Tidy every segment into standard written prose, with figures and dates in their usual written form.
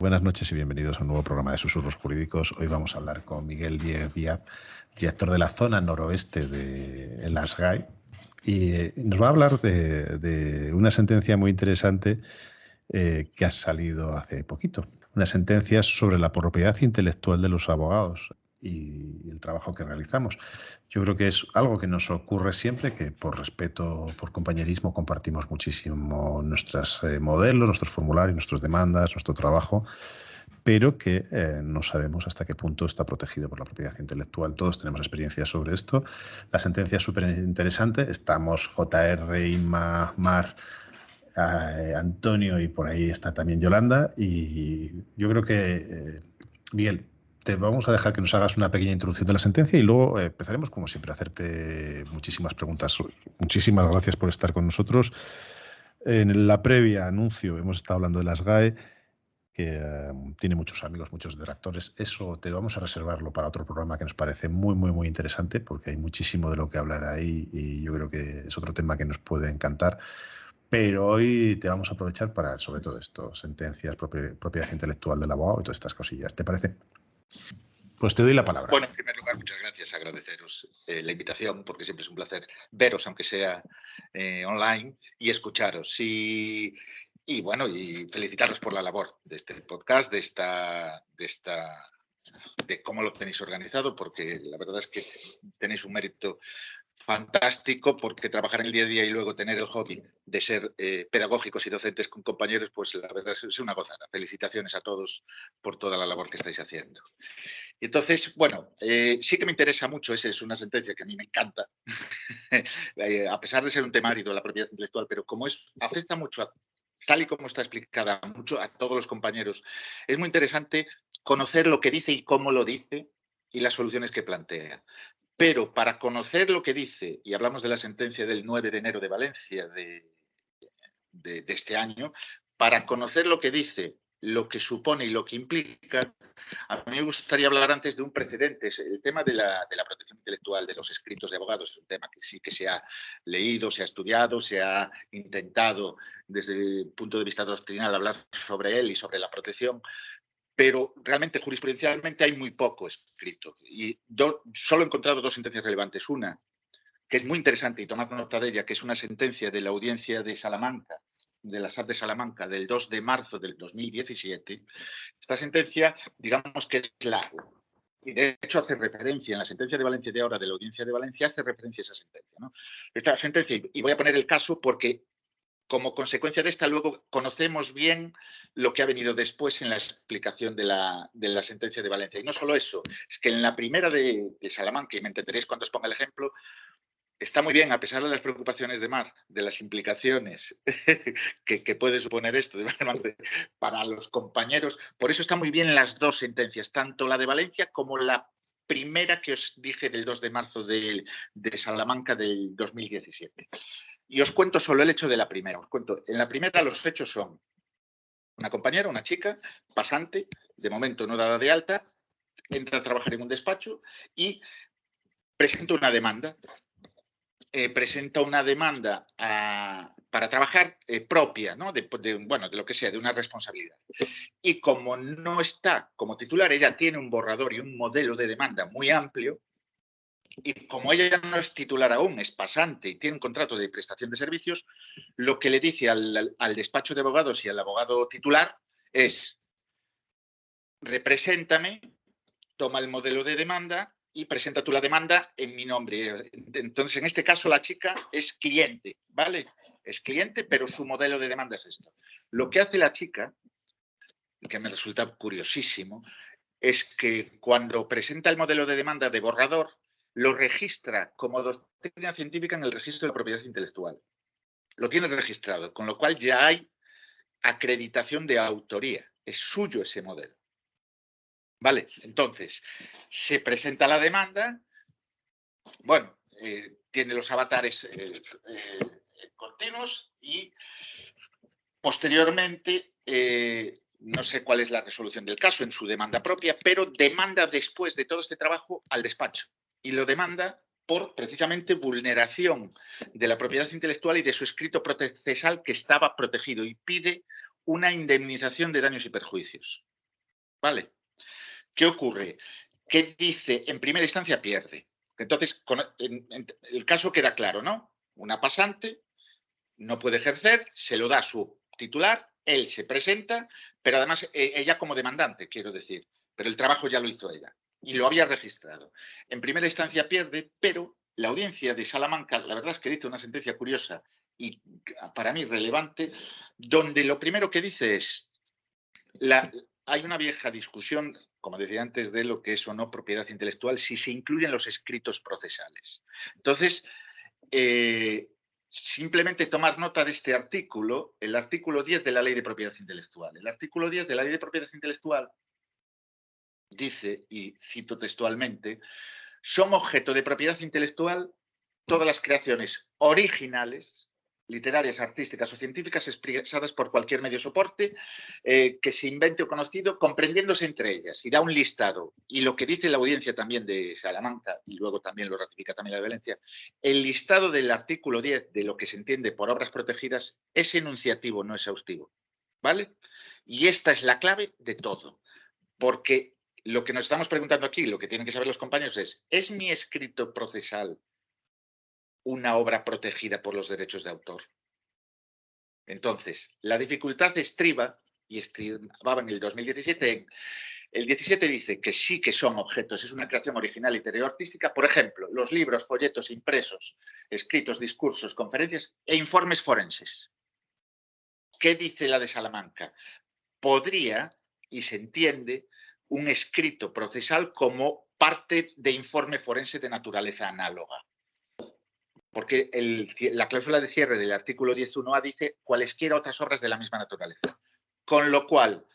Buenas noches y bienvenidos a un nuevo programa de Susurros Jurídicos. Hoy vamos a hablar con Miguel Diez Díaz, director de la zona noroeste de la SGAE, y nos va a hablar de una sentencia muy interesante que ha salido hace poquito. Una sentencia sobre la propiedad intelectual de los abogados y el trabajo que realizamos. Yo creo que es algo que nos ocurre siempre, que por respeto, por compañerismo, compartimos muchísimo nuestros modelos, nuestros formularios, nuestras demandas, nuestro trabajo, pero que no sabemos hasta qué punto está protegido por la propiedad intelectual. Todos tenemos experiencia sobre esto. La sentencia es súper interesante. Estamos JR, Inma, Mar, Antonio, y por ahí está también Yolanda. Y yo creo que, Miguel, te vamos a dejar que nos hagas una pequeña introducción de la sentencia y luego empezaremos, como siempre, a hacerte muchísimas preguntas. Muchísimas gracias por estar con nosotros. En la previa anuncio hemos estado hablando de las GAE, que tiene muchos amigos, muchos detractores. Eso te vamos a reservarlo para otro programa que nos parece muy, muy, muy interesante, porque hay muchísimo de lo que hablar ahí y yo creo que es otro tema que nos puede encantar. Pero hoy te vamos a aprovechar para, sobre todo esto, sentencias, propiedad intelectual del abogado y todas estas cosillas. ¿Te parece? Pues te doy la palabra. Bueno, en primer lugar, muchas gracias. Agradeceros la invitación, porque siempre es un placer veros, aunque sea online, y escucharos. Y bueno, y felicitaros por la labor de este podcast, de cómo lo tenéis organizado, porque la verdad es que tenéis un mérito fantástico, porque trabajar en el día a día y luego tener el hobby de ser pedagógicos y docentes con compañeros, pues la verdad es una gozada. Felicitaciones a todos por toda la labor que estáis haciendo. Y entonces, bueno, sí que me interesa mucho, esa es una sentencia que a mí me encanta, a pesar de ser un temario de la propiedad intelectual, pero como afecta mucho, tal y como está explicada, mucho a todos los compañeros, es muy interesante conocer lo que dice y cómo lo dice y las soluciones que plantea. Pero para conocer lo que dice, y hablamos de la sentencia del 9 de enero de Valencia de este año, para conocer lo que dice, lo que supone y lo que implica, a mí me gustaría hablar antes de un precedente. El tema de la protección intelectual de los escritos de abogados es un tema que sí que se ha leído, se ha estudiado, se ha intentado desde el punto de vista doctrinal hablar sobre él y sobre la protección, pero realmente jurisprudencialmente hay muy poco escrito. Y solo he encontrado dos sentencias relevantes. Una, que es muy interesante y tomad nota de ella, que es una sentencia de la audiencia de Salamanca, de la SAT de Salamanca, del 2 de marzo del 2017. Esta sentencia, digamos que es y de hecho hace referencia en la sentencia de Valencia de ahora, de la audiencia de Valencia, hace referencia a esa sentencia, ¿no? Esta sentencia, y voy a poner el caso porque como consecuencia de esta, luego conocemos bien lo que ha venido después en la explicación de la sentencia de Valencia. Y no solo eso, es que en la primera de Salamanca, y me entenderéis cuando os ponga el ejemplo, está muy bien, a pesar de las preocupaciones de Mar, de las implicaciones que puede suponer esto para los compañeros. Por eso están muy bien las dos sentencias, tanto la de Valencia como la primera que os dije del 2 de marzo de Salamanca del 2017. Y os cuento solo el hecho de la primera. Os cuento, en la primera los hechos son una compañera, una chica, pasante, de momento no dada de alta, entra a trabajar en un despacho y presenta una demanda. Presenta una demanda para trabajar propia, ¿no? de lo que sea, de una responsabilidad. Y como no está como titular, ella tiene un borrador y un modelo de demanda muy amplio, y como ella no es titular aún, es pasante y tiene un contrato de prestación de servicios, lo que le dice al despacho de abogados y al abogado titular es: represéntame, toma el modelo de demanda y presenta tú la demanda en mi nombre. Entonces, en este caso, la chica es cliente, ¿vale? Es cliente, pero su modelo de demanda es esto. Lo que hace la chica, que me resulta curiosísimo, es que cuando presenta el modelo de demanda de borrador, lo registra como doctrina científica en el registro de la propiedad intelectual. Lo tiene registrado, con lo cual ya hay acreditación de autoría. Es suyo ese modelo. Vale, entonces, se presenta la demanda, bueno, tiene los avatares continuos y posteriormente, no sé cuál es la resolución del caso en su demanda propia, pero demanda después de todo este trabajo al despacho y lo demanda por precisamente vulneración de la propiedad intelectual y de su escrito procesal que estaba protegido y pide una indemnización de daños y perjuicios. ¿vale? ¿Qué ocurre? Que dice, en primera instancia pierde. Entonces, el caso queda claro, ¿no? Una pasante no puede ejercer, se lo da a su titular, él se presenta, pero además ella como demandante, quiero decir, pero el trabajo ya lo hizo ella y lo había registrado. En primera instancia pierde, pero la audiencia de Salamanca, la verdad es que dice una sentencia curiosa y para mí relevante, donde lo primero que dice es, hay una vieja discusión, como decía antes, de lo que es o no propiedad intelectual, si se incluyen los escritos procesales. Entonces, simplemente tomar nota de este artículo, el artículo 10 de la Ley de Propiedad Intelectual. El artículo 10 de la Ley de Propiedad Intelectual dice, y cito textualmente, son objeto de propiedad intelectual todas las creaciones originales, literarias, artísticas o científicas expresadas por cualquier medio soporte que se invente o conocido, comprendiéndose entre ellas. Y da un listado. Y lo que dice la audiencia también de Salamanca, y luego también lo ratifica también la de Valencia, el listado del artículo 10 de lo que se entiende por obras protegidas es enunciativo, no exhaustivo. ¿Vale? Y esta es la clave de todo. Porque lo que nos estamos preguntando aquí, lo que tienen que saber los compañeros ¿es mi escrito procesal una obra protegida por los derechos de autor? Entonces, la dificultad estriba, y estribaba en el 2017, el 17 dice que sí que son objetos, es una creación original literaria o artística, por ejemplo, los libros, folletos impresos, escritos, discursos, conferencias e informes forenses. ¿Qué dice la de Salamanca? Podría, y se entiende, un escrito procesal como parte de informe forense de naturaleza análoga. Porque la cláusula de cierre del artículo 10.1a dice cualesquiera otras obras de la misma naturaleza. Con lo cual,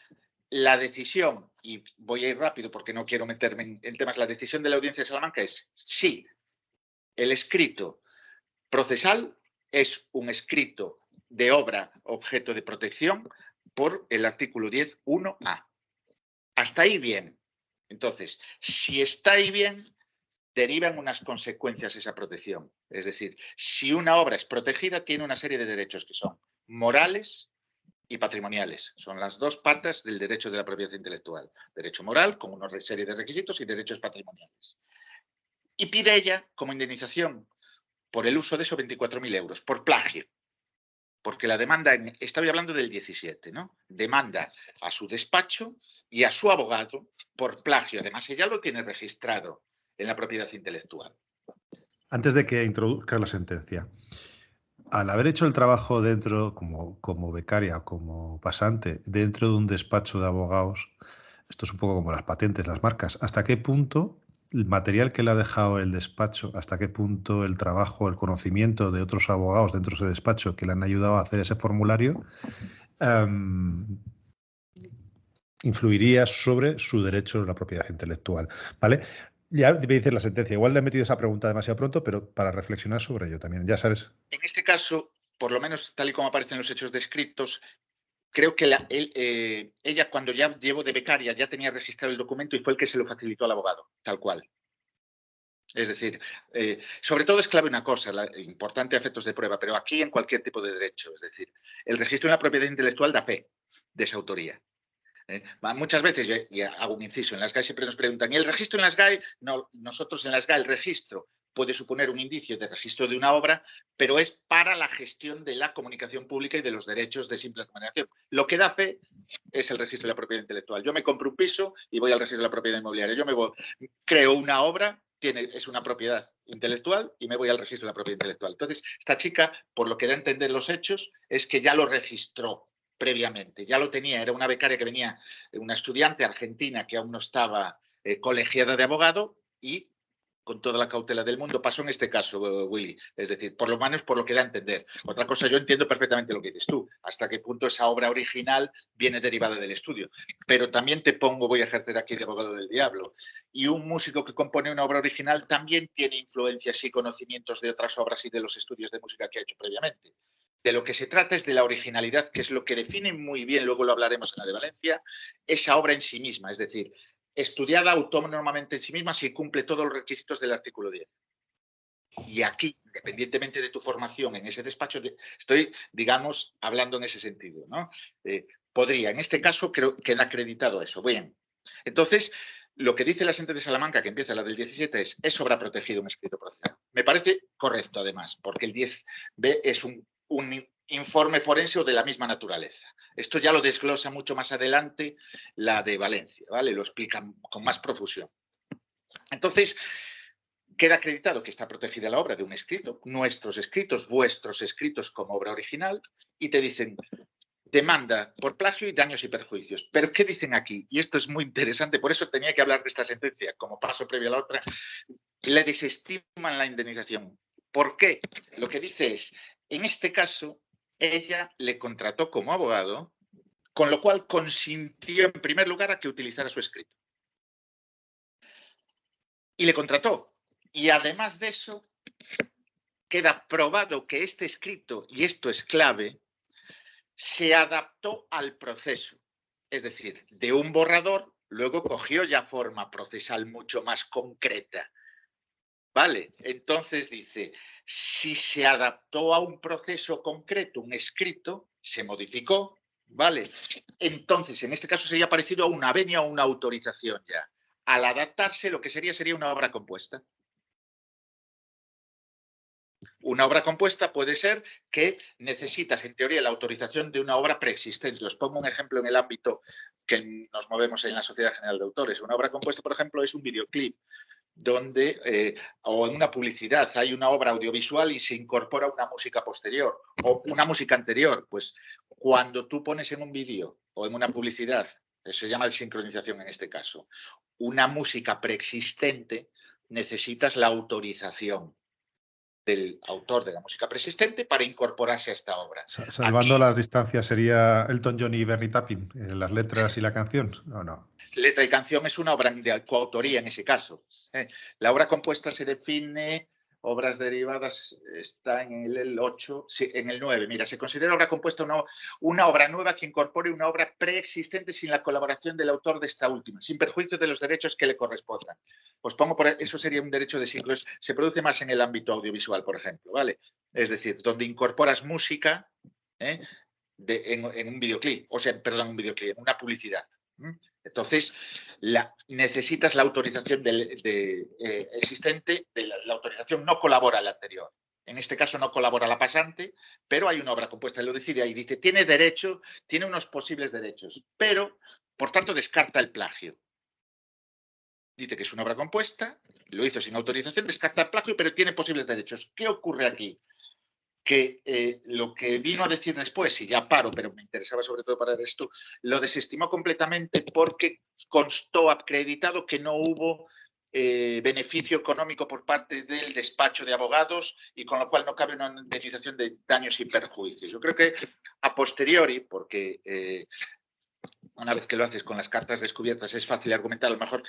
la decisión, y voy a ir rápido porque no quiero meterme en temas, la decisión de la Audiencia de Salamanca es sí, el escrito procesal es un escrito de obra objeto de protección por el artículo 10.1a. Hasta ahí bien. Entonces, si está ahí bien, derivan unas consecuencias esa protección. Es decir, si una obra es protegida, tiene una serie de derechos que son morales y patrimoniales. Son las dos patas del derecho de la propiedad intelectual. Derecho moral, con una serie de requisitos, y derechos patrimoniales. Y pide ella, como indemnización por el uso de esos 24.000 euros, por plagio. Porque la demanda, estoy hablando del 17, ¿no? Demanda a su despacho y a su abogado por plagio. Además, ella lo tiene registrado en la propiedad intelectual. Antes de que introduzcas la sentencia, al haber hecho el trabajo dentro, como becaria, como pasante, dentro de un despacho de abogados, esto es un poco como las patentes, las marcas, ¿hasta qué punto el material que le ha dejado el despacho, hasta qué punto el trabajo, el conocimiento de otros abogados dentro de ese despacho que le han ayudado a hacer ese formulario, influiría sobre su derecho a la propiedad intelectual? ¿Vale? Ya me dices la sentencia. Igual le he metido esa pregunta demasiado pronto, pero para reflexionar sobre ello también. Ya sabes. En este caso, por lo menos tal y como aparecen los hechos descritos, creo que ella cuando ya llevó de becaria ya tenía registrado el documento y fue el que se lo facilitó al abogado, tal cual. Es decir, sobre todo es clave una cosa, importante a efectos de prueba, pero aquí en cualquier tipo de derecho. Es decir, el registro de la propiedad intelectual da fe de esa autoría. Muchas veces, y hago un inciso, en las GAE siempre nos preguntan, ¿y el registro en las GAE? No, nosotros en las GAE el registro puede suponer un indicio de registro de una obra, pero es para la gestión de la comunicación pública y de los derechos de simple comunicación. Lo que da fe es el registro de la propiedad intelectual. Yo me compro un piso y voy al registro de la propiedad inmobiliaria. Yo creo una obra, es una propiedad intelectual y me voy al registro de la propiedad intelectual. Entonces, esta chica, por lo que da a entender los hechos, es que ya lo registró previamente, ya lo tenía, era una becaria que venía, una estudiante argentina que aún no estaba colegiada de abogado y con toda la cautela del mundo pasó en este caso, Willy, es decir, por lo menos por lo que da a entender. Otra cosa, yo entiendo perfectamente lo que dices tú, hasta qué punto esa obra original viene derivada del estudio, pero también voy a ejercer aquí de abogado del diablo, y un músico que compone una obra original también tiene influencias y conocimientos de otras obras y de los estudios de música que ha hecho previamente. De lo que se trata es de la originalidad, que es lo que define muy bien, luego lo hablaremos en la de Valencia, esa obra en sí misma, es decir, estudiada autónomamente en sí misma si cumple todos los requisitos del artículo 10. Y aquí, independientemente de tu formación en ese despacho, estoy, digamos, hablando en ese sentido, ¿no? Podría, en este caso, creo que queda acreditado eso. Bien, Entonces, lo que dice la sentencia de Salamanca, que empieza la del 17, es obra protegida un escrito procesal. Me parece correcto, además, porque el 10b es un informe forense o de la misma naturaleza. Esto ya lo desglosa mucho más adelante la de Valencia, ¿vale? Lo explica con más profusión. Entonces, queda acreditado que está protegida la obra de un escrito, nuestros escritos, vuestros escritos como obra original, y te dicen demanda por plagio y daños y perjuicios. Pero ¿qué dicen aquí? Y esto es muy interesante, por eso tenía que hablar de esta sentencia, como paso previo a la otra. Le desestiman la indemnización. ¿Por qué? Lo que dice es, en este caso, ella le contrató como abogado, con lo cual consintió en primer lugar a que utilizara su escrito. Y le contrató. Y además de eso, queda probado que este escrito, y esto es clave, se adaptó al proceso. Es decir, de un borrador, luego cogió ya forma procesal mucho más concreta. ¿Vale? Entonces dice, si se adaptó a un proceso concreto, un escrito, se modificó, ¿vale? Entonces, en este caso sería parecido a una venia o una autorización ya. Al adaptarse, lo que sería una obra compuesta. Una obra compuesta puede ser que necesitas, en teoría, la autorización de una obra preexistente. Os pongo un ejemplo en el ámbito que nos movemos en la Sociedad General de Autores. Una obra compuesta, por ejemplo, es un videoclip donde, o en una publicidad, hay una obra audiovisual y se incorpora una música posterior o una música anterior. Pues cuando tú pones en un vídeo o en una publicidad, eso se llama de sincronización en este caso, una música preexistente, necesitas la autorización del autor de la música preexistente para incorporarse a esta obra. Salvando las distancias, ¿sería Elton John y Bernie Taupin en las letras y la canción? ¿O no? Letra y canción es una obra de coautoría en ese caso. La obra compuesta se define, obras derivadas está en el 8, sí, en el 9. Mira, se considera obra compuesta una obra nueva que incorpore una obra preexistente sin la colaboración del autor de esta última, sin perjuicio de los derechos que le correspondan. Pues pongo por eso sería un derecho de siglo. Se produce más en el ámbito audiovisual, por ejemplo, ¿vale? Es decir, donde incorporas música en un videoclip, o sea, perdón, un videoclip, en una publicidad. Entonces, necesitas la autorización existente, la autorización no colabora la anterior. En este caso no colabora la pasante, pero hay una obra compuesta, lo decide ahí, dice, tiene derecho, tiene unos posibles derechos, pero, por tanto, descarta el plagio. Dice que es una obra compuesta, lo hizo sin autorización, descarta el plagio, pero tiene posibles derechos. ¿Qué ocurre aquí? Que lo que vino a decir después, y ya paro, pero me interesaba sobre todo para esto, lo desestimó completamente porque constó acreditado que no hubo beneficio económico por parte del despacho de abogados y con lo cual no cabe una indemnización de daños y perjuicios. Yo creo que a posteriori, porque una vez que lo haces con las cartas descubiertas es fácil argumentar, a lo mejor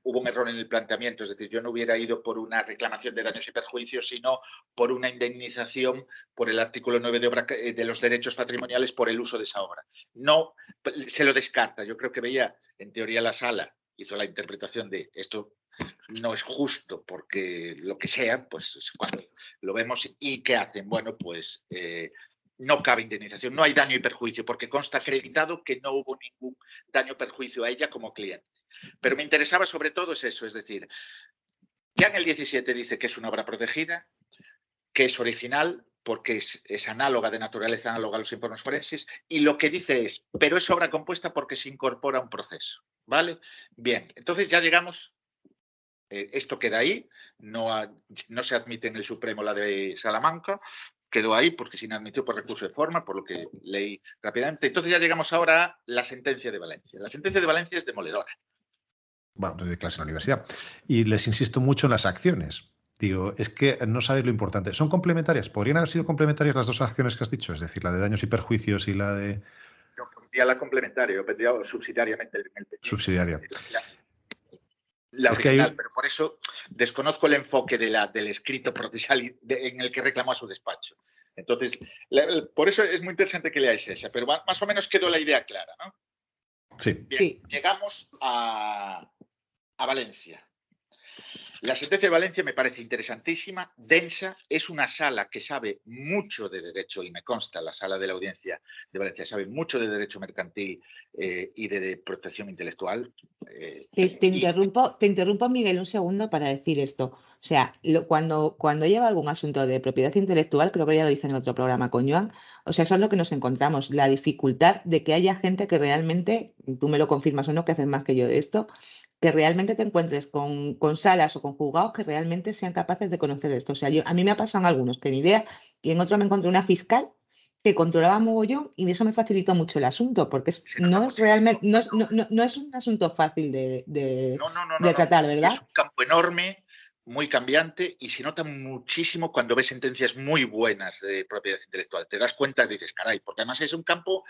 hubo un error en el planteamiento, es decir, yo no hubiera ido por una reclamación de daños y perjuicios, sino por una indemnización por el artículo 9 de los derechos patrimoniales por el uso de esa obra. No, se lo descarta. Yo creo que veía, en teoría, la sala hizo la interpretación de esto no es justo porque lo que sea, pues cuando lo vemos y ¿qué hacen? Bueno, pues no cabe indemnización, no hay daño y perjuicio porque consta acreditado que no hubo ningún daño o perjuicio a ella como cliente. Pero me interesaba sobre todo es eso, es decir, ya en el 17 dice que es una obra protegida, que es original porque es análoga, de naturaleza análoga a los informes forenses, y lo que dice es, pero es obra compuesta porque se incorpora a un proceso, ¿vale? Bien, entonces ya llegamos, esto queda ahí, no se admite en el Supremo la de Salamanca, quedó ahí porque se inadmitió por recurso de forma, por lo que leí rápidamente. Entonces ya llegamos ahora a la sentencia de Valencia. La sentencia de Valencia es demoledora. Bueno, doy de clase en la universidad. Y les insisto mucho en las acciones. Digo, es que no sabéis lo importante. ¿Son complementarias? ¿Podrían haber sido complementarias las dos acciones que has dicho? Es decir, la de daños y perjuicios y la de... Yo pondría la complementaria, yo pondría subsidiariamente el subsidiaria. La original, pero por eso desconozco el enfoque del escrito procesal en el que reclamó a su despacho. Entonces, por eso es muy interesante que leáis esa, pero más o menos quedó la idea clara, ¿no? Sí. Bien, sí. Llegamos a Valencia. La sentencia de Valencia me parece interesantísima, densa, es una sala que sabe mucho de derecho, y me consta, la sala de la Audiencia de Valencia sabe mucho de derecho mercantil y de protección intelectual. Te interrumpo, Miguel, un segundo para decir esto. O sea, cuando lleva algún asunto de propiedad intelectual, creo que ya lo dije en otro programa con Joan, o sea, eso es lo que nos encontramos, la dificultad de que haya gente que realmente, tú me lo confirmas o no, que haces más que yo de esto, que realmente te encuentres con salas o con juzgados que realmente sean capaces de conocer esto. O sea, a mí me ha pasado en algunos que ni idea, y en otro me encontré una fiscal que controlaba mogollón y eso me facilitó mucho el asunto, porque no es realmente, no es un asunto fácil de tratar, ¿verdad? Es un campo enorme, muy cambiante, y se nota muchísimo cuando ves sentencias muy buenas de propiedad intelectual. Te das cuenta y dices, caray, porque además es un campo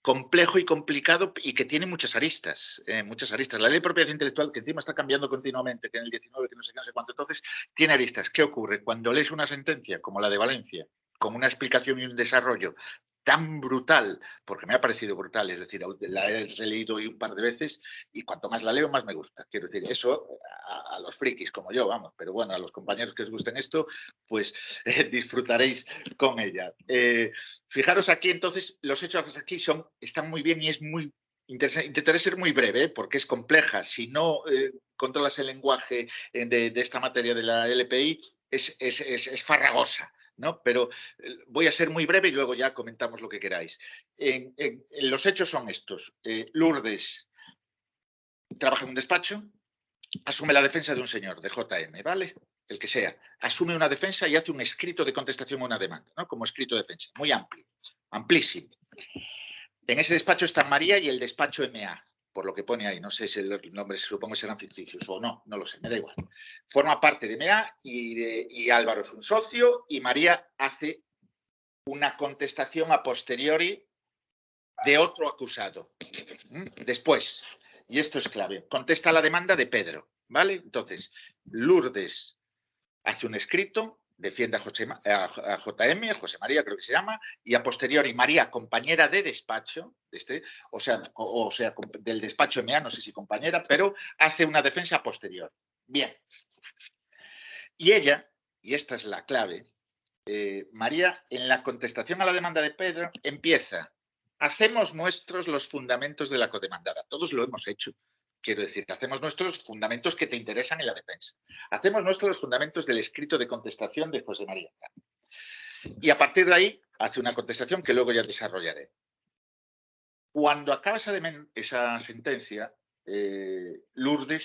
complejo y complicado y que tiene muchas aristas, muchas aristas. La ley de propiedad intelectual, que encima está cambiando continuamente, que en el 19, que no sé qué, no sé cuánto, entonces tiene aristas. ¿Qué ocurre? Cuando lees una sentencia como la de Valencia, con una explicación y un desarrollo tan brutal, porque me ha parecido brutal, es decir, la he releído un par de veces y cuanto más la leo, más me gusta. Quiero decir, eso a los frikis como yo, vamos, pero bueno, a los compañeros que os gusten esto, pues disfrutaréis con ella. Fijaros aquí, entonces, los hechos aquí están muy bien y es muy interesante. Intentaré ser muy breve, porque es compleja. Si no controlas el lenguaje de esta materia de la LPI, es farragosa, ¿no? Pero voy a ser muy breve y luego ya comentamos lo que queráis. Los hechos son estos. Lourdes trabaja en un despacho, asume la defensa de un señor, de JM, ¿vale? El que sea. Asume una defensa y hace un escrito de contestación a una demanda, ¿no? Como escrito de defensa. Muy amplio, amplísimo. En ese despacho está María y el despacho MA, por lo que pone ahí. No sé si los nombres supongo serán ficticios o no, no lo sé, me da igual. Forma parte de MA y Álvaro es un socio y María hace una contestación a posteriori de otro acusado. Después, y esto es clave, contesta la demanda de Pedro, ¿vale? Entonces, Lourdes hace un escrito, defiende a JM, a José María creo que se llama, y a posteriori María, compañera de despacho, o sea, del despacho MA, no sé si compañera, pero hace una defensa a posteriori. Bien. Y ella, y esta es la clave, María, en la contestación a la demanda de Pedro, empieza: hacemos nuestros los fundamentos de la codemandada. Todos lo hemos hecho. Quiero decir, hacemos nuestros fundamentos que te interesan en la defensa. Hacemos nuestros los fundamentos del escrito de contestación de José María. Y a partir de ahí hace una contestación que luego ya desarrollaré. Cuando acaba esa sentencia, Lourdes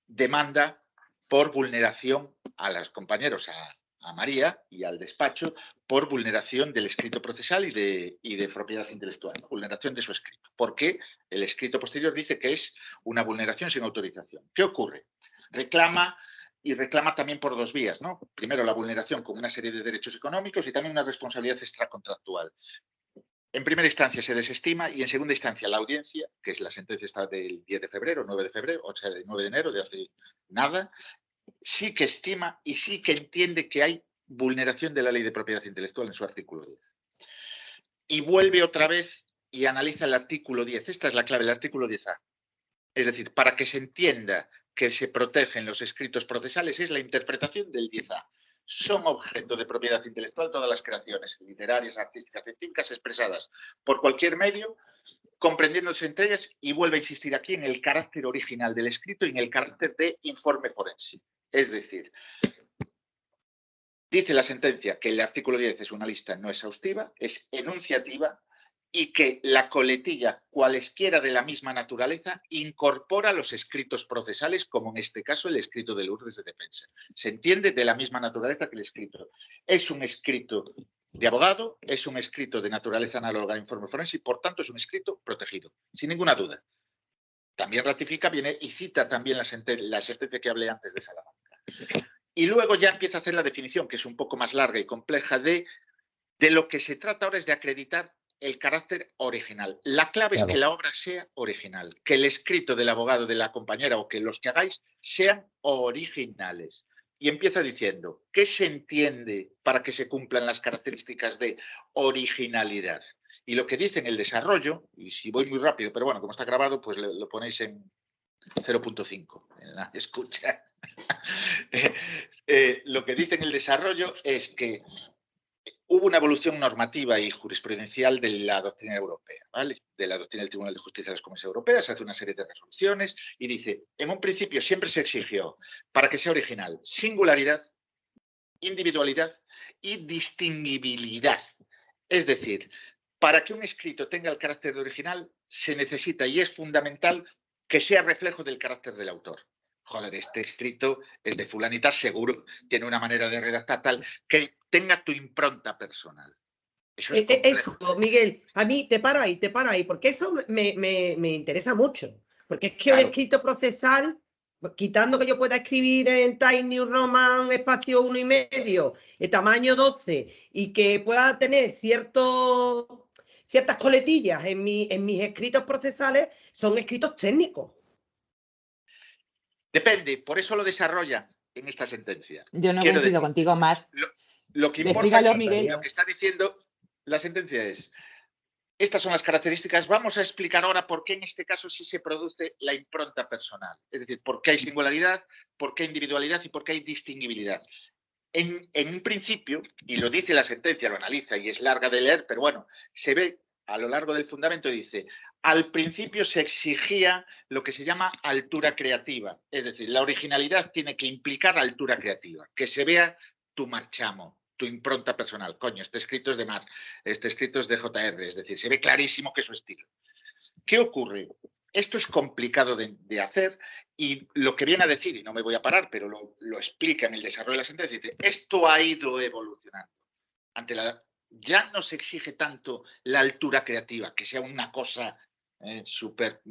demanda por vulneración a los compañeros, a María y al despacho, por vulneración del escrito procesal y de propiedad intelectual, vulneración de su escrito, porque el escrito posterior dice que es una vulneración sin autorización. ¿Qué ocurre? Reclama también por dos vías, ¿no? Primero, la vulneración con una serie de derechos económicos y también una responsabilidad extracontractual. En primera instancia se desestima y en segunda instancia la audiencia, que es la sentencia está del 10 de febrero, 9 de febrero, o sea, del 9 de enero, de hace nada, sí que estima y sí que entiende que hay vulneración de la ley de propiedad intelectual en su artículo 10. Y vuelve otra vez y analiza el artículo 10. Esta es la clave, el artículo 10A. Es decir, para que se entienda que se protegen los escritos procesales es la interpretación del 10A. Son objeto de propiedad intelectual todas las creaciones literarias, artísticas, científicas expresadas por cualquier medio, comprendiéndose entre ellas, y vuelve a insistir aquí en el carácter original del escrito y en el carácter de informe forense. Es decir, dice la sentencia que el artículo 10 es una lista no exhaustiva, es enunciativa, y que la coletilla, cualesquiera de la misma naturaleza, incorpora los escritos procesales, como en este caso el escrito de Lourdes de defensa. Se entiende de la misma naturaleza que el escrito. Es un escrito de abogado, es un escrito de naturaleza análoga al informe forense y, por tanto, es un escrito protegido, sin ninguna duda. También ratifica, viene y cita también la sentencia que hablé antes de Salamanca. Y luego ya empieza a hacer la definición, que es un poco más larga y compleja, de lo que se trata ahora es de acreditar el carácter original. La clave es que la obra sea original, que el escrito del abogado, de la compañera o que los que hagáis sean originales. Y empieza diciendo, ¿qué se entiende para que se cumplan las características de originalidad? Y lo que dice en el desarrollo, y si voy muy rápido, pero bueno, como está grabado, pues lo ponéis en 0.5 en la escucha. Lo que dice en el desarrollo es que hubo una evolución normativa y jurisprudencial de la doctrina europea, ¿vale? De la doctrina del Tribunal de Justicia de las Comunidades Europeas, se hace una serie de resoluciones y dice, en un principio siempre se exigió, para que sea original, singularidad, individualidad y distinguibilidad. Es decir, para que un escrito tenga el carácter de original, se necesita y es fundamental que sea reflejo del carácter del autor. Joder, este escrito es de fulanita, seguro tiene una manera de redactar tal que tenga tu impronta personal. Eso es eso, Miguel, a mí te paro ahí, porque eso me interesa mucho. Porque es que claro, un escrito procesal, quitando que yo pueda escribir en Times New Roman, espacio 1,5, tamaño 12, y que pueda tener ciertas coletillas en mis escritos procesales, son escritos técnicos. Depende, por eso lo desarrolla en esta sentencia. Yo no coincido contigo, Mar. Lo que importa es Miguel. Lo que está diciendo la sentencia es, estas son las características, vamos a explicar ahora por qué en este caso sí se produce la impronta personal. Es decir, por qué hay singularidad, por qué hay individualidad y por qué hay distinguibilidad. En un principio, y lo dice la sentencia, lo analiza y es larga de leer, pero bueno, se ve a lo largo del fundamento, dice, al principio se exigía lo que se llama altura creativa. Es decir, la originalidad tiene que implicar altura creativa, que se vea tu marchamo, tu impronta personal. Coño, este escrito es de Mar, este escrito es de JR, es decir, se ve clarísimo que es su estilo. ¿Qué ocurre? Esto es complicado de hacer y lo que viene a decir, y no me voy a parar, pero lo explica en el desarrollo de la sentencia, dice, esto ha ido evolucionando. Ya no se exige tanto la altura creativa, que sea una cosa súper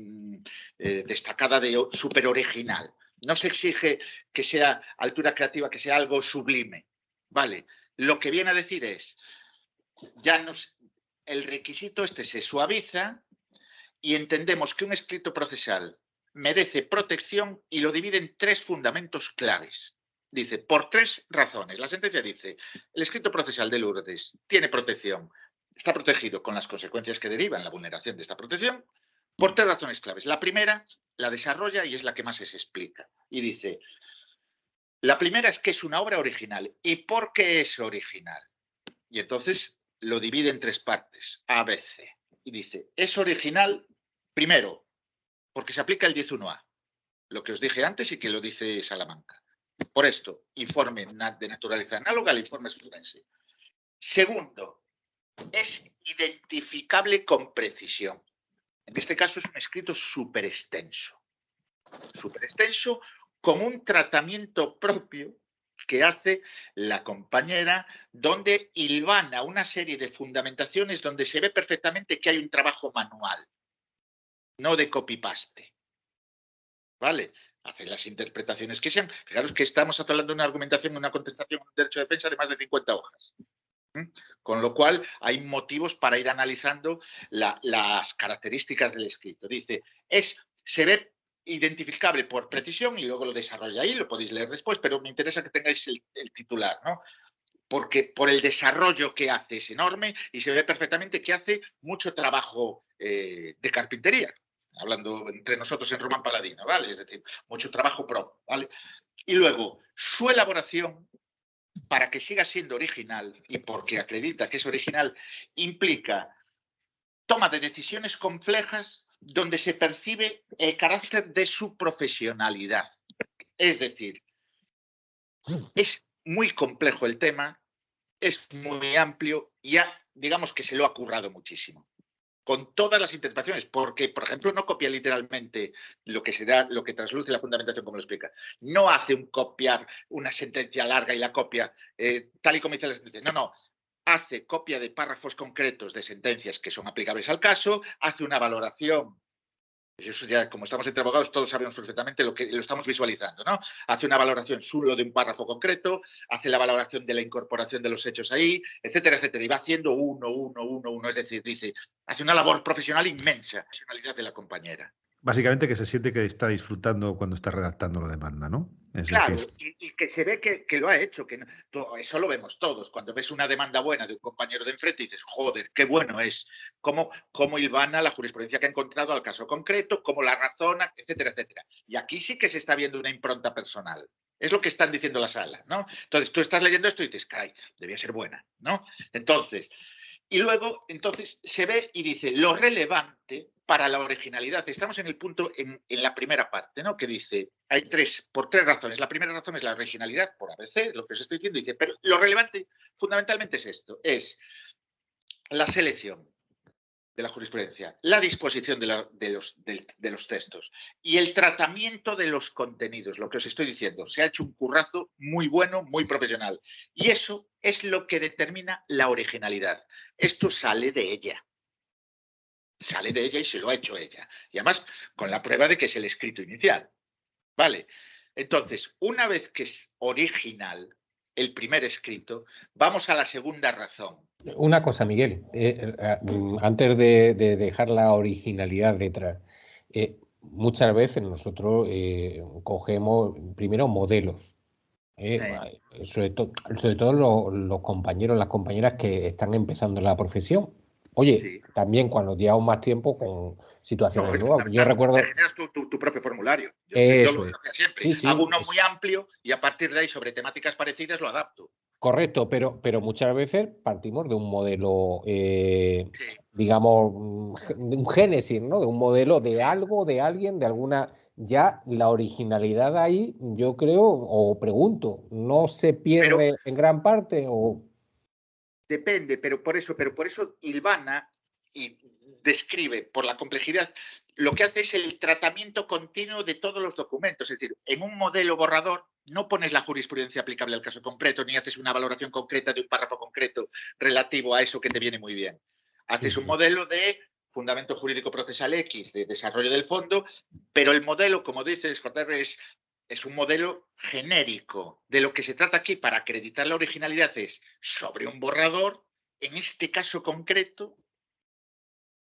destacada, súper original. No se exige que sea altura creativa, que sea algo sublime. Vale, lo que viene a decir es, el requisito este se suaviza y entendemos que un escrito procesal merece protección y lo divide en 3 fundamentos claves. Dice, por 3 razones. La sentencia dice, el escrito procesal de Lourdes tiene protección, está protegido con las consecuencias que derivan la vulneración de esta protección, por 3 razones claves. La primera la desarrolla y es la que más se explica. Y dice, la primera es que es una obra original. ¿Y por qué es original? Y entonces lo divide en 3 partes, A, B, C. Y dice, es original, primero, porque se aplica el 10.1a, lo que os dije antes y que lo dice Salamanca. Por esto, informe de naturaleza análoga al informe forense. Segundo, es identificable con precisión. En este caso es un escrito súper extenso con un tratamiento propio que hace la compañera, donde hilvana una serie de fundamentaciones donde se ve perfectamente que hay un trabajo manual, no de copy-paste. ¿Vale? Hace las interpretaciones que sean. Fijaros que estamos hablando de una argumentación, una contestación, un derecho de defensa de más de 50 hojas. Con lo cual hay motivos para ir analizando las características del escrito. Dice, se ve identificable por precisión y luego lo desarrolla ahí, lo podéis leer después, pero me interesa que tengáis el titular, ¿no? Porque por el desarrollo que hace es enorme y se ve perfectamente que hace mucho trabajo de carpintería, hablando entre nosotros en Román Paladino, ¿vale? Es decir, mucho trabajo pro, ¿vale? Y luego, su elaboración, para que siga siendo original y porque acredita que es original, implica toma de decisiones complejas donde se percibe el carácter de su profesionalidad. Es decir, es muy complejo el tema, es muy amplio y ya digamos que se lo ha currado muchísimo. Con todas las interpretaciones, porque, por ejemplo, no copia literalmente lo que trasluce la fundamentación, como lo explica. No hace un copiar una sentencia larga y la copia tal y como dice la sentencia. No. Hace copia de párrafos concretos de sentencias que son aplicables al caso, hace una valoración. Eso ya, como estamos entre abogados, todos sabemos perfectamente lo estamos visualizando, ¿no? Hace una valoración solo de un párrafo concreto, hace la valoración de la incorporación de los hechos ahí, etcétera, etcétera. Y va haciendo uno. Es decir, hace una labor profesional inmensa, la profesionalidad de la compañera. Básicamente que se siente que está disfrutando cuando está redactando la demanda, ¿no? Claro, y que se ve que lo ha hecho, que eso lo vemos todos. Cuando ves una demanda buena de un compañero de enfrente dices, joder, qué bueno es, cómo hilvana la jurisprudencia que ha encontrado al caso concreto, cómo la razona, etcétera, etcétera. Y aquí sí que se está viendo una impronta personal. Es lo que están diciendo la sala, ¿no? Entonces, tú estás leyendo esto y dices, caray, debía ser buena, ¿no? Entonces, y luego, entonces, se ve y dice, lo relevante para la originalidad. Estamos en el punto, en la primera parte, ¿no? Que dice, hay por tres razones. La primera razón es la originalidad, por ABC, lo que os estoy diciendo, dice, pero lo relevante fundamentalmente es esto, es la selección de la jurisprudencia, la disposición de los textos y el tratamiento de los contenidos, lo que os estoy diciendo. Se ha hecho un currazo muy bueno, muy profesional. Y eso es lo que determina la originalidad. Esto sale de ella. Sale de ella y se lo ha hecho ella. Y además, con la prueba de que es el escrito inicial. ¿Vale? Entonces, una vez que es original el primer escrito, vamos a la segunda razón. Una cosa, Miguel, antes de dejar la originalidad detrás, muchas veces nosotros cogemos primero modelos, sobre todo los compañeros, las compañeras que están empezando en la profesión. Oye, sí. También cuando llevamos más tiempo con situaciones nuevas. Yo recuerdo... Generas tu propio formulario. Yo lo hacía siempre. Sí, hago uno muy amplio y a partir de ahí sobre temáticas parecidas lo adapto. Correcto, pero muchas veces partimos de un modelo, digamos, un génesis, ¿no? De un modelo de algo, de alguien, de alguna... Ya la originalidad ahí, yo creo, o pregunto, ¿no se pierde en gran parte o...? Depende, pero por eso hilvana y describe, por la complejidad, lo que hace es el tratamiento continuo de todos los documentos. Es decir, en un modelo borrador no pones la jurisprudencia aplicable al caso concreto, ni haces una valoración concreta de un párrafo concreto relativo a eso que te viene muy bien. Haces un modelo de fundamento jurídico procesal X, de desarrollo del fondo, pero el modelo, como dices, JR, es un modelo genérico. De lo que se trata aquí para acreditar la originalidad es sobre un borrador, en este caso concreto,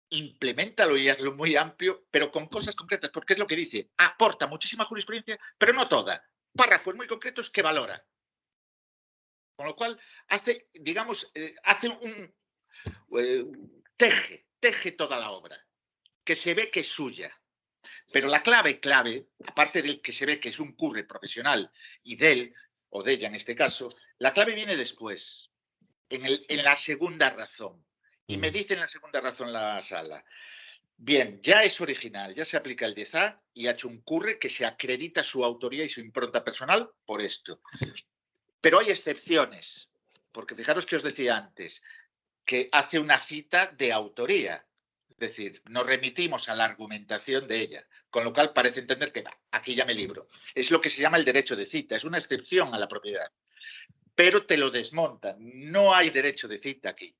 implementalo y hazlo muy amplio, pero con cosas concretas, porque es lo que dice, aporta muchísima jurisprudencia, pero no toda. Párrafos muy concretos que valora. Con lo cual, hace, digamos, teje toda la obra, que se ve que es suya. Pero la clave, aparte del que se ve que es un curre profesional y de él, o de ella en este caso, la clave viene después, en la segunda razón. Y me dice en la segunda razón la sala, bien, ya es original, ya se aplica el 10A y ha hecho un curre que se acredita su autoría y su impronta personal por esto. Pero hay excepciones, porque fijaros que os decía antes, que hace una cita de autoría. Es decir, nos remitimos a la argumentación de ella, con lo cual parece entender que aquí ya me libro. Es lo que se llama el derecho de cita, es una excepción a la propiedad. Pero te lo desmontan, no hay derecho de cita aquí.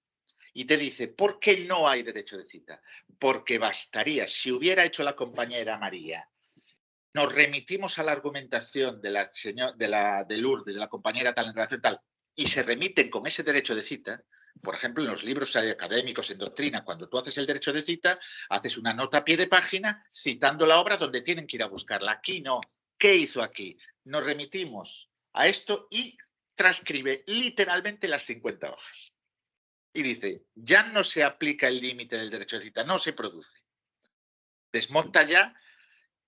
Y te dice, ¿por qué no hay derecho de cita? Porque bastaría, si hubiera hecho la compañera María, nos remitimos a la argumentación de Lourdes, de la compañera tal en relación tal, y se remiten con ese derecho de cita. Por ejemplo, en los libros académicos, en doctrina, cuando tú haces el derecho de cita, haces una nota a pie de página citando la obra donde tienen que ir a buscarla. Aquí no. ¿Qué hizo aquí? Nos remitimos a esto y transcribe literalmente las 50 hojas. Y dice, ya no se aplica el límite del derecho de cita, no se produce. Desmonta ya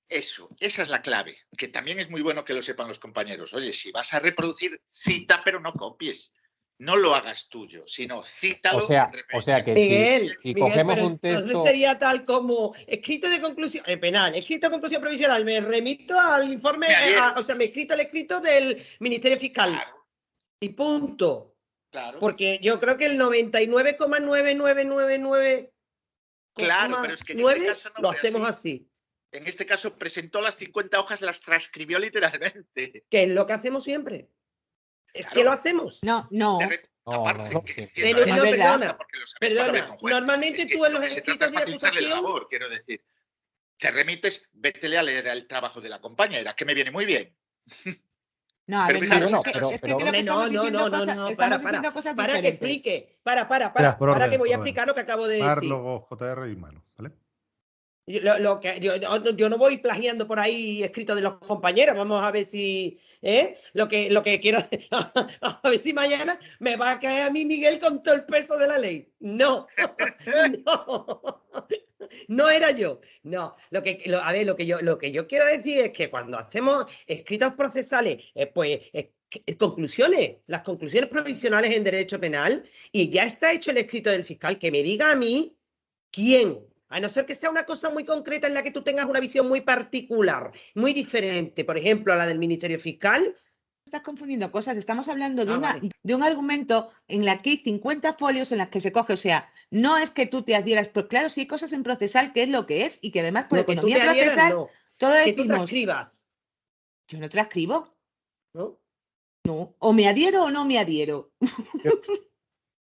eso. Esa es la clave, que también es muy bueno que lo sepan los compañeros. Oye, si vas a reproducir, cita, pero no copies. No lo hagas tuyo, sino cítalo. O sea que Miguel, si cogemos pero un texto... entonces sería tal como escrito de conclusión, penal, escrito de conclusión provisional, me remito al informe, me he escrito el escrito del Ministerio Fiscal. Claro. Y punto. Claro. Porque yo creo que el 99,9999 claro, pero es que en este caso no lo hacemos así. En este caso presentó las 50 hojas, las transcribió literalmente. Que es lo que hacemos siempre. Es claro. Que lo hacemos. No. Perdona. Normalmente tú en los escritos de acusación... quiero decir, te remites, vétele a leer el trabajo de la compañera, que me viene muy bien. No, a ver, para que explique. Para que voy a explicar lo que acabo de decir. Luego JR y Manu, ¿vale? Yo no voy plagiando por ahí escritos de los compañeros. Vamos a ver si lo que quiero a ver si mañana me va a caer a mí Miguel con todo el peso de la ley. No, no era yo. No, lo que yo quiero decir es que cuando hacemos escritos procesales, conclusiones, las conclusiones provisionales en derecho penal, y ya está hecho el escrito del fiscal, que me diga a mí quién. A no ser que sea una cosa muy concreta en la que tú tengas una visión muy particular, muy diferente, por ejemplo, a la del Ministerio Fiscal. Estás confundiendo cosas. Estamos hablando de, Vale. de un argumento en la que hay 50 folios en las que se coge. O sea, no es que tú te adhieras, pero claro, sí hay cosas en procesal que es lo que es y que además por No, que tú economía te adhieras, procesal, no. todo Que tú decimos, transcribas, yo no transcribo, ¿no? no, o me adhiero o no me adhiero.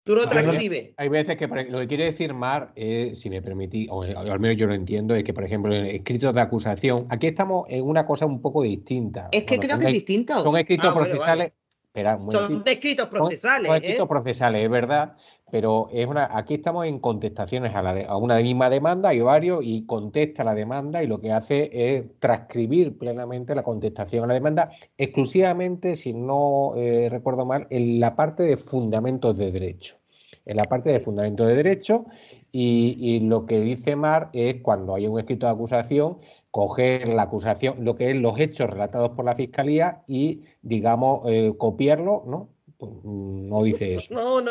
Tú no Hay transcribes. hay veces que lo que quiere decir Mar, si me permitís, o al menos yo lo entiendo, es que, por ejemplo, en escritos de acusación, aquí estamos en una cosa un poco distinta. Es que creo que es distinto. Son escritos Bueno, procesales. vale. Espera, un momentito. Son escritos Son procesales, escritos procesales, es verdad, pero aquí estamos en contestaciones a una misma demanda, hay varios, y contesta la demanda y lo que hace es transcribir plenamente la contestación a la demanda, exclusivamente, si no recuerdo mal, en la parte de fundamentos de derecho. En la parte de fundamentos de derecho, y lo que dice Mar es cuando hay un escrito de acusación, coger la acusación, lo que es los hechos relatados por la Fiscalía y, digamos, copiarlo, ¿no? Pues no dice eso. No.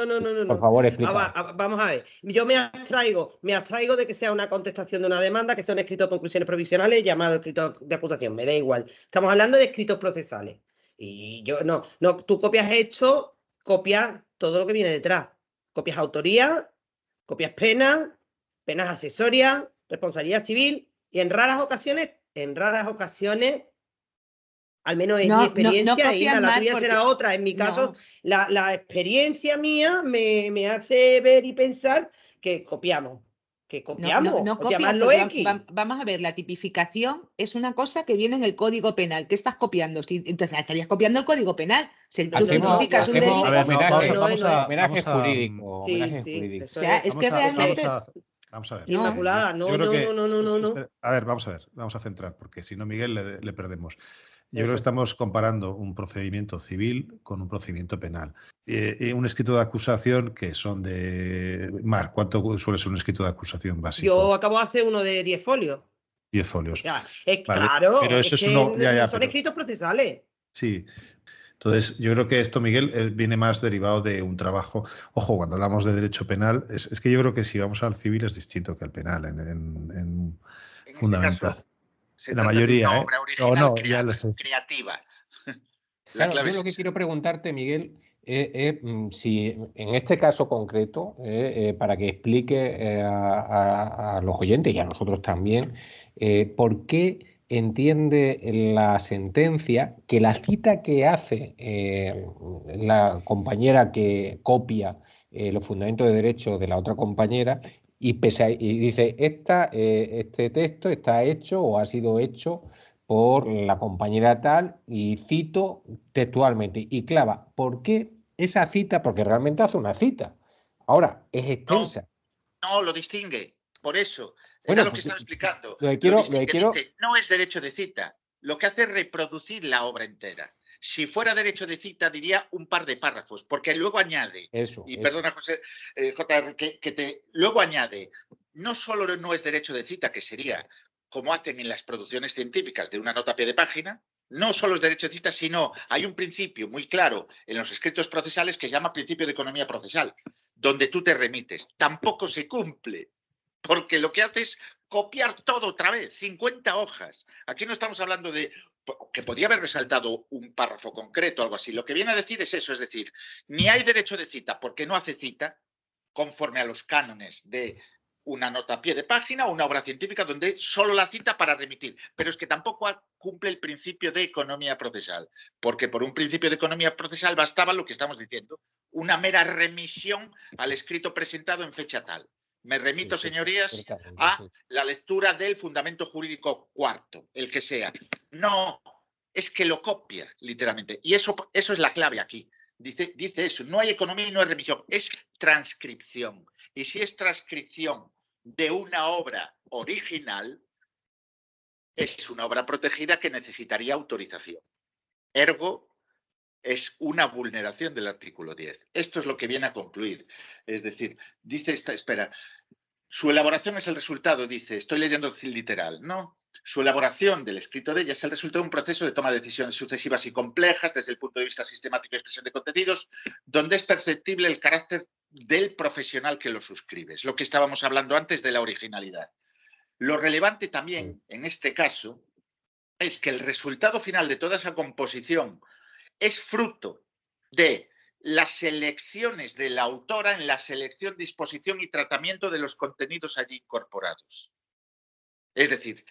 Por favor, explica. Vamos a ver. Yo me abstraigo de que sea una contestación de una demanda, que sea un escrito de conclusiones provisionales llamado escrito de acusación. Me da igual. Estamos hablando de escritos procesales. Y yo no, tú copias hechos, copias todo lo que viene detrás. Copias autoría, copias penas accesorias, responsabilidad civil, y en raras ocasiones, al menos en mi experiencia, y la tuya será otra. En mi caso, la experiencia mía me hace ver y pensar que copiamos. Llamarlo X. Vamos a ver, la tipificación es una cosa que viene en el Código Penal. ¿Qué estás copiando? Entonces estarías copiando el Código Penal. Si tú tipificas un delito. Homenaje jurídico. O sea, es que realmente. Vamos a ver. Inmaculada, no. A ver, vamos a centrar, porque si no, Miguel, le perdemos. Yo creo que estamos comparando un procedimiento civil con un procedimiento penal. Un escrito de acusación que son de... Mar, ¿cuánto suele ser un escrito de acusación básico? Yo acabo de hacer uno de 10 folios. 10 folios. Ya, vale. Claro, pero eso son escritos procesales. Sí. Entonces, yo creo que esto, Miguel, viene más derivado de un trabajo. Ojo, cuando hablamos de derecho penal, es que yo creo que si vamos al civil es distinto que al penal, en fundamental. Este la mayoría, una obra original ya lo sé. creativa. Claro, yo lo que quiero preguntarte, Miguel, es si en este caso concreto, para que explique a los oyentes y a nosotros también, por qué entiende la sentencia que la cita que hace la compañera que copia los fundamentos de derecho de la otra compañera y dice, este texto está hecho o ha sido hecho por la compañera tal, y cito textualmente, y clava, ¿por qué esa cita? Porque realmente hace una cita. Ahora, es extensa. No, lo distingue, por eso. Bueno, Era lo que estaba explicando. Dice, no es derecho de cita. Lo que hace es reproducir la obra entera. Si fuera derecho de cita, diría un par de párrafos, porque luego añade. Perdona, José, JR, luego añade, no solo no es derecho de cita, que sería como hacen en las producciones científicas de una nota a pie de página, no solo es derecho de cita, sino hay un principio muy claro en los escritos procesales que se llama principio de economía procesal, donde tú te remites. Tampoco se cumple, porque lo que hace es copiar todo otra vez, 50 hojas. Aquí no estamos hablando de que podía haber resaltado un párrafo concreto o algo así. Lo que viene a decir es eso, es decir, ni hay derecho de cita porque no hace cita conforme a los cánones de una nota a pie de página o una obra científica donde solo la cita para remitir. Pero es que tampoco cumple el principio de economía procesal, porque por un principio de economía procesal bastaba lo que estamos diciendo, una mera remisión al escrito presentado en fecha tal. Me remito, señorías, a la lectura del fundamento jurídico cuarto, el que sea. No, es que lo copia, literalmente. Y eso es la clave aquí. Dice eso, no hay economía y no hay remisión, es transcripción. Y si es transcripción de una obra original, es una obra protegida que necesitaría autorización. Ergo, es una vulneración del artículo 10. Esto es lo que viene a concluir. Es decir, dice su elaboración es el resultado, dice, estoy leyendo literal, ¿no? Su elaboración del escrito de ella es el resultado de un proceso de toma de decisiones sucesivas y complejas desde el punto de vista sistemático y expresión de contenidos, donde es perceptible el carácter del profesional que lo suscribe. Es lo que estábamos hablando antes de la originalidad. Lo relevante también, en este caso, es que el resultado final de toda esa composición es fruto de las elecciones de la autora en la selección, disposición y tratamiento de los contenidos allí incorporados. Es decir,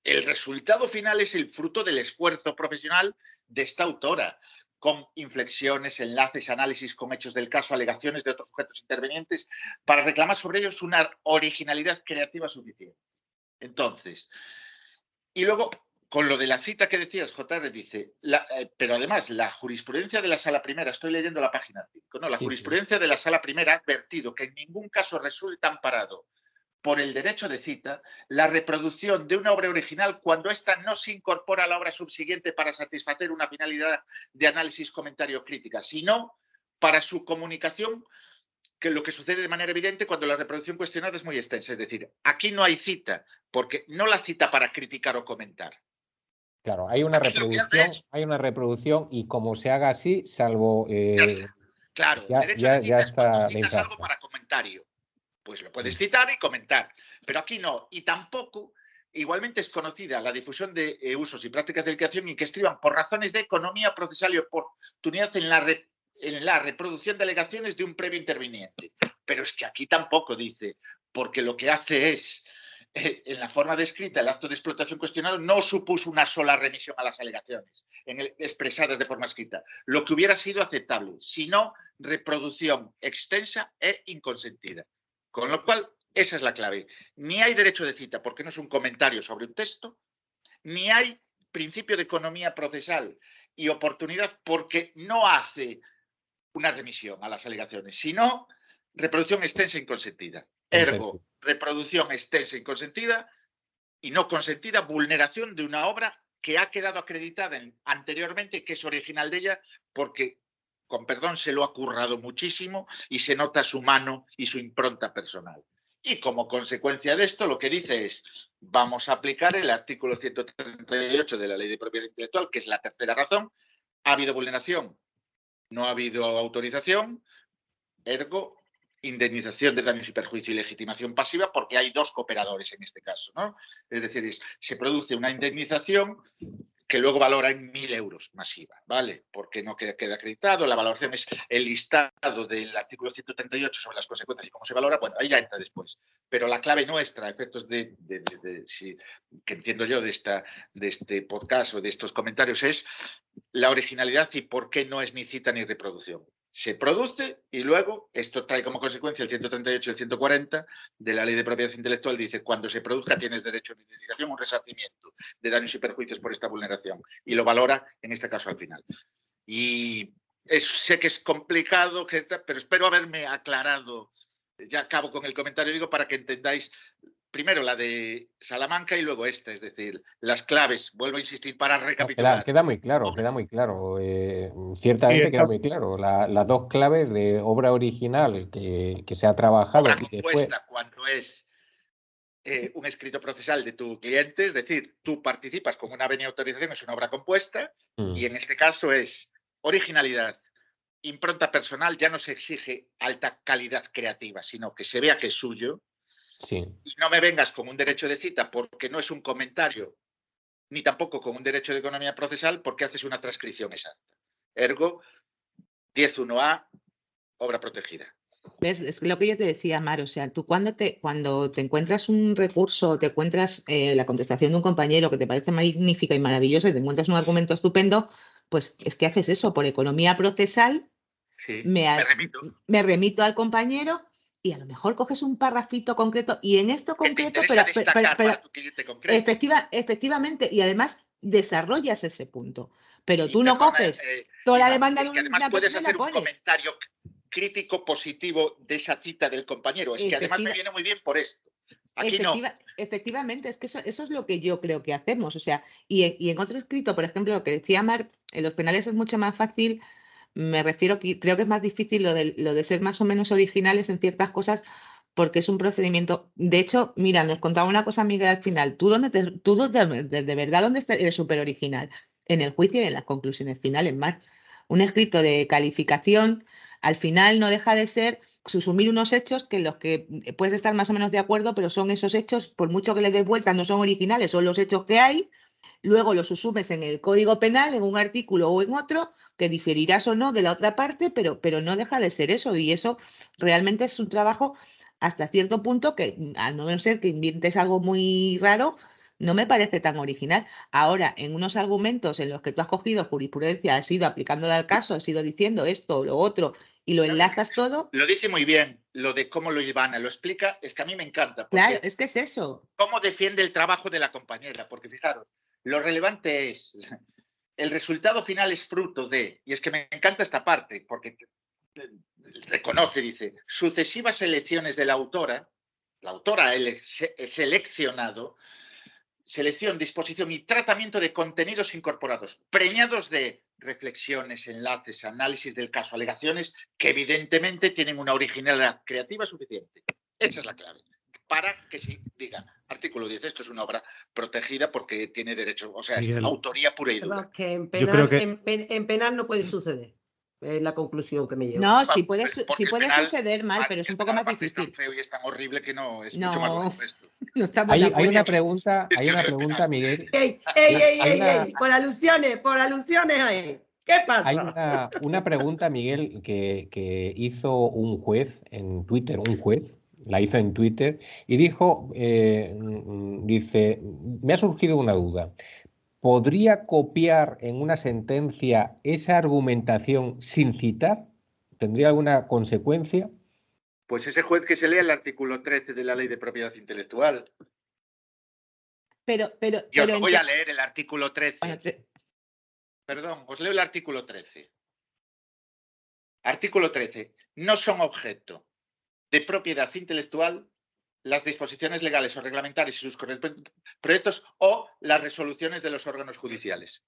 el resultado final es el fruto del esfuerzo profesional de esta autora, con inflexiones, enlaces, análisis con hechos del caso, alegaciones de otros sujetos intervenientes, para reclamar sobre ellos una originalidad creativa suficiente. Entonces, y luego, con lo de la cita que decías, JR dice, pero además la jurisprudencia de la Sala Primera, estoy leyendo la página 5, ¿no? La jurisprudencia de la Sala Primera ha advertido que en ningún caso resulta amparado por el derecho de cita la reproducción de una obra original cuando ésta no se incorpora a la obra subsiguiente para satisfacer una finalidad de análisis, comentario o crítica, sino para su comunicación, que lo que sucede de manera evidente cuando la reproducción cuestionada es muy extensa. Es decir, aquí no hay cita, porque no la cita para criticar o comentar. Claro, hay una reproducción y como se haga así, salvo... Claro, ya está citas algo para comentario. Pues lo puedes citar y comentar. Pero aquí no. Y tampoco, igualmente es conocida la difusión de usos y prácticas de creación y que escriban por razones de economía procesal y oportunidad en la reproducción de alegaciones de un previo interviniente. Pero es que aquí tampoco dice, porque lo que hace es, en la forma descrita, el acto de explotación cuestionado no supuso una sola remisión a las alegaciones expresadas de forma escrita, lo que hubiera sido aceptable, sino reproducción extensa e inconsentida. Con lo cual, esa es la clave. Ni hay derecho de cita porque no es un comentario sobre un texto, ni hay principio de economía procesal y oportunidad porque no hace una remisión a las alegaciones, sino reproducción extensa e inconsentida. Ergo, reproducción extensa e inconsentida y no consentida, vulneración de una obra que ha quedado acreditada anteriormente, que es original de ella, porque, con perdón, se lo ha currado muchísimo y se nota su mano y su impronta personal. Y como consecuencia de esto, lo que dice es, vamos a aplicar el artículo 138 de la Ley de Propiedad Intelectual, que es la tercera razón. Ha habido vulneración, no ha habido autorización, ergo, indemnización de daños y perjuicio y legitimación pasiva, porque hay dos cooperadores en este caso, ¿no? Es decir, se produce una indemnización que luego valora en 1.000 euros masiva, ¿vale? Porque no queda acreditado, la valoración es el listado del artículo 138 sobre las consecuencias y cómo se valora, bueno, ahí ya entra después. Pero la clave nuestra, a efectos que entiendo yo de este podcast o de estos comentarios, es la originalidad y por qué no es ni cita ni reproducción. Se produce y luego esto trae como consecuencia el 138 y el 140 de la Ley de Propiedad Intelectual. Dice, cuando se produzca tienes derecho a una indemnización, un resarcimiento de daños y perjuicios por esta vulneración. Y lo valora, en este caso, al final. Y sé que es complicado, pero espero haberme aclarado. Ya acabo con el comentario, digo, para que entendáis primero la de Salamanca y luego esta, es decir, las claves, vuelvo a insistir, para recapitular. Queda muy claro. Ciertamente queda muy claro. Las dos claves de obra original que se ha trabajado. Obra compuesta cuando es un escrito procesal de tu cliente, es decir, tú participas como una venia autorización, es una obra compuesta, y en este caso es originalidad, impronta personal, ya no se exige alta calidad creativa, sino que se vea que es suyo. Sí. Y no me vengas con un derecho de cita porque no es un comentario, ni tampoco con un derecho de economía procesal porque haces una transcripción exacta. Ergo, 10.1a, obra protegida. ¿Ves? Es lo que yo te decía, Mar, o sea, tú cuando te encuentras un recurso, te encuentras la contestación de un compañero que te parece magnífica y maravillosa y te encuentras un argumento estupendo, pues es que haces eso, por economía procesal, sí, me remito al compañero y a lo mejor coges un parrafito concreto y en esto concreto, pero efectivamente, y además desarrollas ese punto. Pero tú no coges toda la demanda de una persona y la pones. Un comentario crítico positivo de esa cita del compañero. Es que además me viene muy bien por esto. Aquí no. Efectivamente, es que eso es lo que yo creo que hacemos. O sea, y en otro escrito, por ejemplo, lo que decía Mar, en los penales es mucho más fácil. Me refiero que creo que es más difícil lo de ser más o menos originales en ciertas cosas porque es un procedimiento. De hecho, mira, nos contaba una cosa Miguel al final. Tú de verdad, ¿dónde eres súper original? En el juicio y en las conclusiones finales, Mar. Un escrito de calificación, al final no deja de ser susumir unos hechos que en los que puedes estar más o menos de acuerdo, pero son esos hechos, por mucho que les des vueltas, no son originales, son los hechos que hay. Luego los susumes en el Código Penal, en un artículo o en otro, que diferirás o no de la otra parte, pero no deja de ser eso. Y eso realmente es un trabajo hasta cierto punto que, a no ser que inventes algo muy raro, no me parece tan original. Ahora, en unos argumentos en los que tú has cogido jurisprudencia, has ido aplicándola al caso, has ido diciendo esto o lo otro, y lo enlazas todo. Lo dice muy bien, lo de cómo lo Ivana lo explica, es que a mí me encanta. Claro, es que es eso. Cómo defiende el trabajo de la compañera, porque fijaros, lo relevante es, el resultado final es fruto de, y es que me encanta esta parte, porque reconoce, dice, sucesivas elecciones de la autora seleccionado, selección, disposición y tratamiento de contenidos incorporados, preñados de reflexiones, enlaces, análisis del caso, alegaciones que evidentemente tienen una originalidad creativa suficiente. Esa es la clave. Para que se diga, artículo 10, esto es una obra protegida porque tiene derecho, o sea, Miguel, es autoría pura y dura. Que en penal, yo creo que en penal no puede suceder. Es la conclusión que me llevo. No, sí puede suceder mal, pero es un poco más difícil. Es tan feo y es tan horrible que no es mucho más honesto. No hay una pregunta, Miguel. ¡Ey! Por alusiones ahí. ¿Qué pasa? Hay una pregunta, Miguel, que hizo un juez en Twitter, la hizo en Twitter y dijo, dice, me ha surgido una duda. ¿Podría copiar en una sentencia esa argumentación sin citar? ¿Tendría alguna consecuencia? Pues ese juez que se lea el artículo 13 de la Ley de Propiedad Intelectual. Yo no voy a leer el artículo 13. Bueno, perdón, os leo el artículo 13. Artículo 13. No son objeto de propiedad intelectual las disposiciones legales o reglamentarias y sus proyectos o las resoluciones de los órganos judiciales.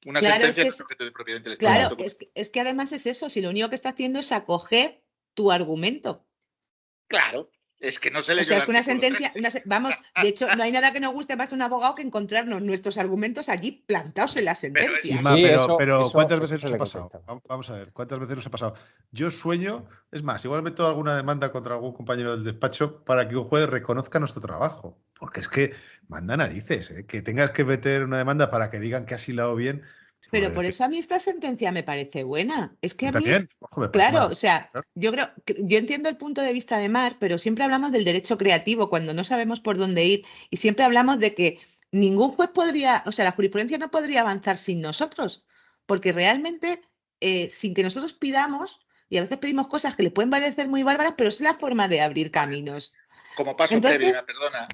Una sentencia no es objeto de propiedad intelectual. Claro, es que además es eso, si lo único que está haciendo es acoger tu argumento. Claro, es que no se le... O sea, es que una sentencia, vamos, de hecho, no hay nada que nos guste más a un abogado que encontrarnos nuestros argumentos allí plantados en la sentencia. Pero ¿cuántas veces nos ha pasado? Vamos a ver, ¿cuántas veces nos ha pasado? Yo sueño, es más, igual meto alguna demanda contra algún compañero del despacho para que un juez reconozca nuestro trabajo. Porque es que manda narices, ¿eh? Que tengas que meter una demanda para que digan que has hilado bien. Pero por eso a mí esta sentencia me parece buena. Es que a mí, también, ojo, claro, o sea, yo entiendo el punto de vista de Mar, pero siempre hablamos del derecho creativo cuando no sabemos por dónde ir y siempre hablamos de que ningún juez podría, o sea, la jurisprudencia no podría avanzar sin nosotros, porque realmente sin que nosotros pidamos, y a veces pedimos cosas que le pueden parecer muy bárbaras, pero es la forma de abrir caminos. Como paso previo, perdona,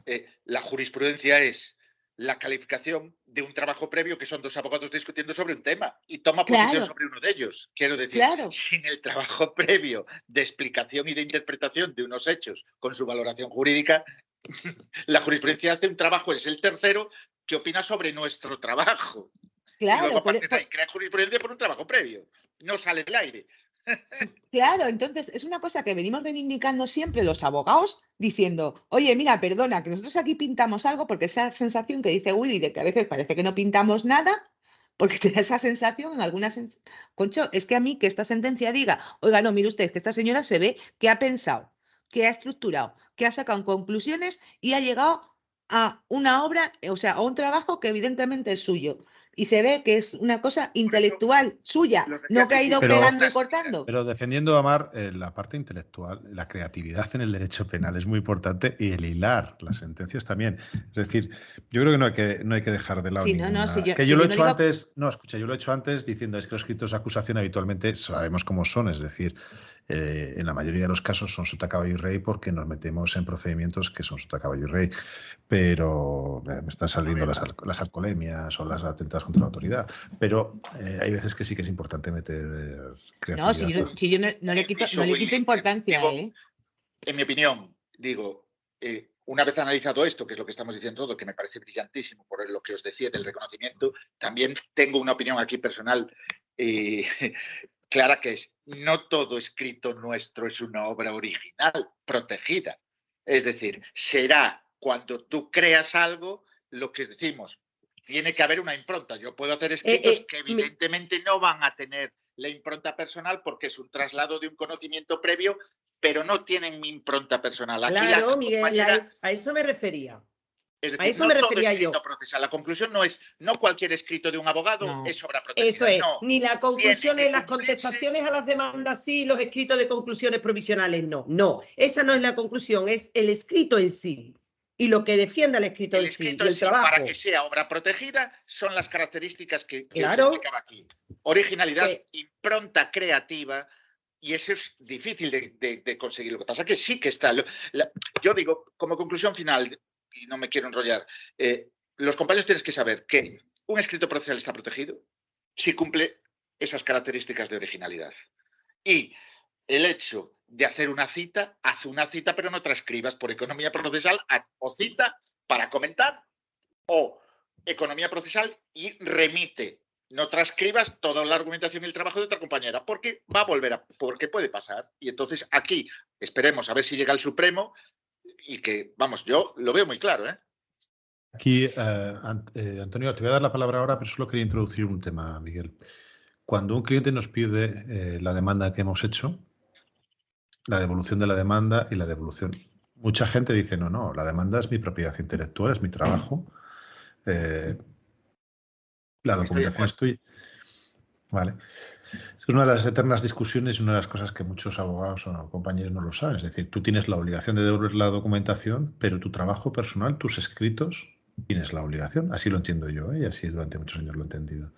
la jurisprudencia es la calificación de un trabajo previo que son dos abogados discutiendo sobre un tema y toma posición sobre uno de ellos. Quiero decir, sin el trabajo previo de explicación y de interpretación de unos hechos con su valoración jurídica, la jurisprudencia hace un trabajo, es el tercero que opina sobre nuestro trabajo. Claro, y luego crea jurisprudencia por un trabajo previo. No sale del aire. Claro, entonces es una cosa que venimos reivindicando siempre los abogados diciendo, oye, mira, perdona, que nosotros aquí pintamos algo porque esa sensación que dice Willy de que a veces parece que no pintamos nada, porque te da esa sensación en algunas... Concho, es que a mí que esta sentencia diga, oiga, no, mire usted, que esta señora se ve que ha pensado, que ha estructurado, que ha sacado conclusiones y ha llegado a una obra, o sea, a un trabajo que evidentemente es suyo. Y se ve que es una cosa intelectual suya, no que ha ido pegando y cortando. Pero defendiendo a Mar, la parte intelectual, la creatividad en el derecho penal es muy importante y el hilar las sentencias también. Es decir, yo creo que no hay que dejar de lado ninguna. Yo lo he hecho antes, yo lo he hecho antes diciendo es que los escritos de acusación habitualmente sabemos cómo son, es decir, en la mayoría de los casos son sota, caballo y rey porque nos metemos en procedimientos que son sota, caballo y rey, pero me están saliendo las alcoholemias o las atentadas contra la autoridad, pero hay veces que sí que es importante meter creatividad. No, si yo no le quito importancia. En mi opinión, digo, una vez analizado esto, que es lo que estamos diciendo todo, que me parece brillantísimo por lo que os decía del reconocimiento, también tengo una opinión aquí personal clara, que es: no todo escrito nuestro es una obra original, protegida. Es decir, será cuando tú creas algo lo que decimos. Tiene que haber una impronta. Yo puedo hacer escritos que evidentemente no van a tener la impronta personal porque es un traslado de un conocimiento previo, pero no tienen mi impronta personal. Aquí claro, Miguel, a eso me refería. Es decir, a eso no me todo refería escrito yo. procesal. La conclusión no es, no cualquier escrito de un abogado es obra protegida. Eso es, no. ni la conclusión es las contestaciones a las demandas, sí, los escritos de conclusiones provisionales, no. No, esa no es la conclusión, es el escrito en sí. Y lo que defienda el escrito en sí, y el trabajo. Para que sea obra protegida, son las características que claro, os explicaba aquí. Originalidad, impronta creativa, y eso es difícil de conseguir. Lo que pasa es que sí que está. Yo digo, como conclusión final, y no me quiero enrollar, los compañeros tienen que saber que un escrito procesal está protegido si cumple esas características de originalidad. Y el hecho de hacer una cita, haz una cita, pero no transcribas por economía procesal, o cita para comentar, o economía procesal y remite. No transcribas toda la argumentación y el trabajo de otra compañera, porque va a volver porque puede pasar. Y entonces aquí esperemos a ver si llega el Supremo y que, vamos, yo lo veo muy claro, ¿eh? Aquí, Antonio, te voy a dar la palabra ahora, pero solo quería introducir un tema, Miguel. Cuando un cliente nos pide la demanda que hemos hecho, la devolución de la demanda y la devolución. Mucha gente dice, no, la demanda es mi propiedad intelectual, es mi trabajo. La documentación es tuya. Vale. Es una de las eternas discusiones y una de las cosas que muchos abogados o compañeros no lo saben. Es decir, tú tienes la obligación de devolver la documentación, pero tu trabajo personal, tus escritos, tienes la obligación. Así lo entiendo yo, y así durante muchos años lo he entendido.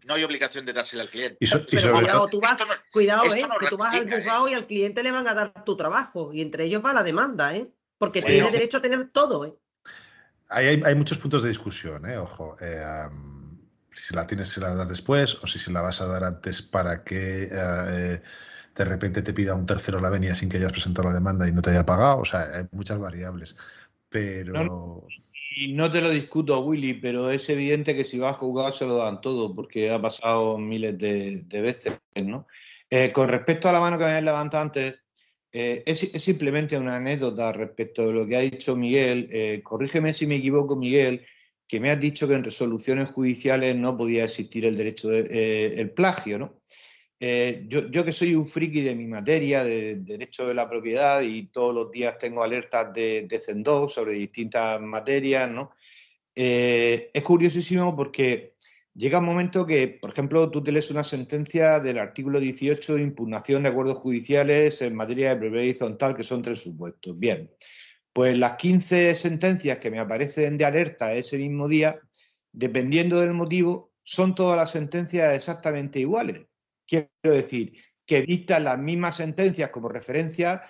No hay obligación de dársela al cliente. Pero cuidado, tú vas, que tú vas al juzgado y al cliente le van a dar tu trabajo, y entre ellos va la demanda, porque tiene derecho a tener todo. Hay muchos puntos de discusión, ojo. Si se la das después o si se la vas a dar antes para que de repente te pida un tercero la venia sin que hayas presentado la demanda y no te haya pagado. O sea, hay muchas variables. Pero... No te lo discuto, Willy, pero es evidente que si va a juzgar se lo dan todo, porque ha pasado miles de veces, ¿no? Con respecto a la mano que me habías levantado antes, es simplemente una anécdota respecto de lo que ha dicho Miguel. Corrígeme si me equivoco, Miguel, que me has dicho que en resoluciones judiciales no podía existir el derecho el plagio, ¿no? Yo que soy un friki de mi materia, de derecho de la propiedad, y todos los días tengo alertas de CEN2 sobre distintas materias, ¿no? Es curiosísimo porque llega un momento que, por ejemplo, tú te lees una sentencia del artículo 18 de impugnación de acuerdos judiciales en materia de propiedad horizontal, que son 3 supuestos. Bien, pues las 15 sentencias que me aparecen de alerta ese mismo día, dependiendo del motivo, son todas las sentencias exactamente iguales. Quiero decir, que dictan las mismas sentencias como referencia,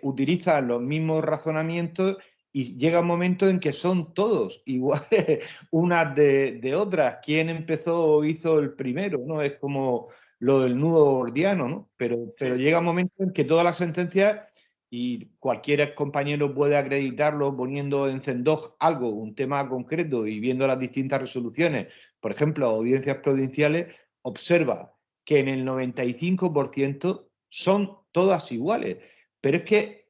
utilizan los mismos razonamientos y llega un momento en que son todos iguales unas de otras. ¿Quién empezó o hizo el primero? ¿No? Es como lo del nudo gordiano, ¿no? Pero llega un momento en que todas las sentencias, y cualquier compañero puede acreditarlo poniendo en CEN2 algo, un tema concreto, y viendo las distintas resoluciones, por ejemplo, audiencias provinciales, observa que en el 95% son todas iguales. Pero es que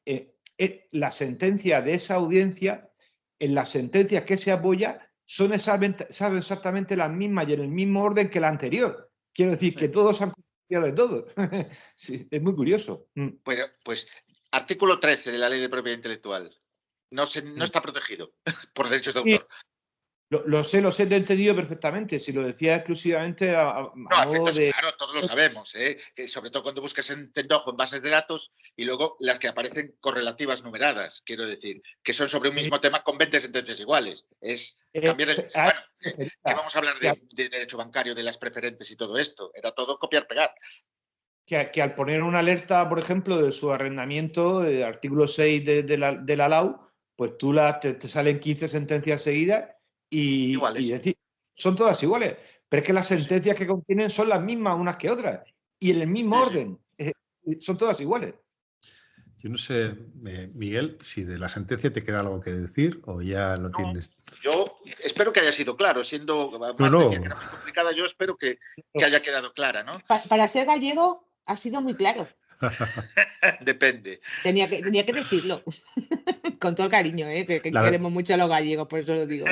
la sentencia de esa audiencia, en las sentencias que se apoya, son exactamente las mismas y en el mismo orden que la anterior. Quiero decir que todos han copiado de todo. Sí, es muy curioso. Pues artículo 13 de la Ley de Propiedad Intelectual. No está protegido por derechos de autor. Lo sé, te he entendido perfectamente. Si lo decía exclusivamente a modo de... Claro, todos lo sabemos, que sobre todo cuando buscas en CEN2 en bases de datos y luego las que aparecen correlativas numeradas, quiero decir, que son sobre un mismo tema con 20 sentencias iguales. Es cambiar el... Bueno, que vamos a hablar de derecho bancario, de las preferentes y todo esto. Era todo copiar-pegar. Que al poner una alerta, por ejemplo, de su arrendamiento, del artículo 6 de la LAU, pues tú te salen 15 sentencias seguidas y decir, son todas iguales. Pero es que las sentencias que contienen son las mismas unas que otras y en el mismo orden. Son todas iguales. Yo no sé, Miguel, si de la sentencia te queda algo que decir o ya lo tienes. Yo espero que haya sido claro, siendo más No. decía que era muy complicada, yo espero que haya quedado clara, ¿no? Para ser gallego ha sido muy claro. Depende. Tenía que decirlo. Con todo el cariño, que queremos mucho a los gallegos, por eso lo digo.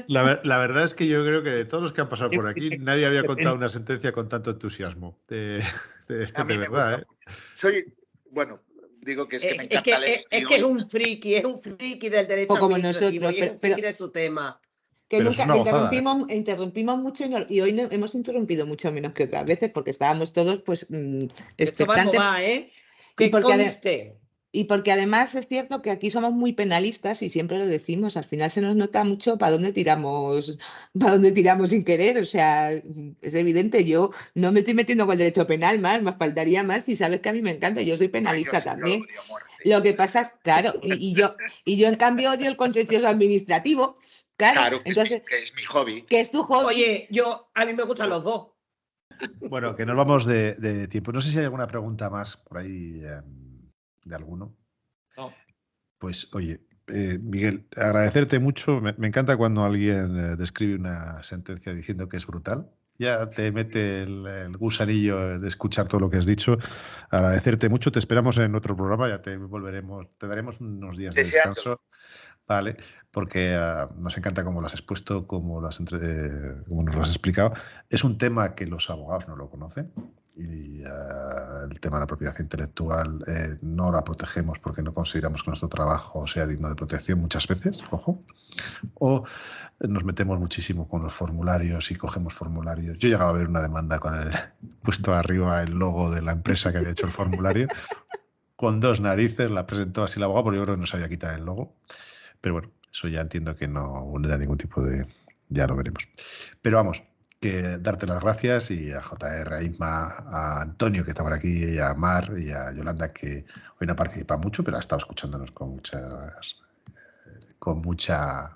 La verdad es que yo creo que de todos los que han pasado por aquí, nadie había contado una sentencia con tanto entusiasmo. De verdad, ¿eh? Digo que es que me encanta leer. Es que es un friki del derecho como administrativo nosotros, y es un friki de su tema. Que nunca interrumpimos mucho y hoy no, hemos interrumpido mucho menos que otras veces porque estábamos todos pues expectantes. Que conste. Y porque además es cierto que aquí somos muy penalistas y siempre lo decimos, al final se nos nota mucho para dónde tiramos sin querer, o sea, es evidente, yo no me estoy metiendo con el derecho penal más faltaría más, si sabes que a mí me encanta, yo soy penalista también. Lo que pasa es, claro, y yo en cambio odio el contencioso administrativo, claro, entonces, que es mi hobby. Que es tu hobby. Oye, a mí me gustan los dos. Bueno, que nos vamos de tiempo. No sé si hay alguna pregunta más por ahí de alguno. No. Pues, oye, Miguel, agradecerte mucho. Me encanta cuando alguien describe una sentencia diciendo que es brutal. Ya te mete el gusanillo de escuchar todo lo que has dicho. Agradecerte mucho. Te esperamos en otro programa. Ya te daremos unos días de descanso. Vale, porque nos encanta cómo lo has expuesto, cómo nos lo has explicado. Es un tema que los abogados no lo conocen y el tema de la propiedad intelectual no la protegemos porque no consideramos que nuestro trabajo sea digno de protección muchas veces, ojo, o nos metemos muchísimo con los formularios y cogemos formularios. Yo he llegado a ver una demanda con el puesto arriba el logo de la empresa que había hecho el formulario, con 2 narices, la presentó así el abogado, porque yo creo que no sabía quitar el logo. Pero bueno, eso ya entiendo que no vulnera ningún tipo de... Ya lo veremos. Pero vamos, que darte las gracias y a JR, a Isma, a Antonio, que está por aquí, y a Mar y a Yolanda, que hoy no participa mucho, pero ha estado escuchándonos con mucha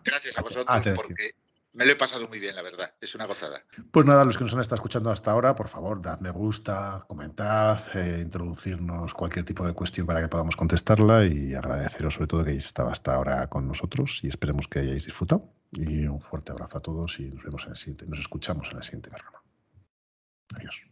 Gracias a vosotros, atención. porque me lo he pasado muy bien, la verdad. Es una gozada. Pues nada, los que nos han estado escuchando hasta ahora, por favor, dad me gusta, comentad, introducirnos cualquier tipo de cuestión para que podamos contestarla y agradeceros sobre todo que hayáis estado hasta ahora con nosotros y esperemos que hayáis disfrutado. Y un fuerte abrazo a todos y nos escuchamos en el siguiente programa. Adiós.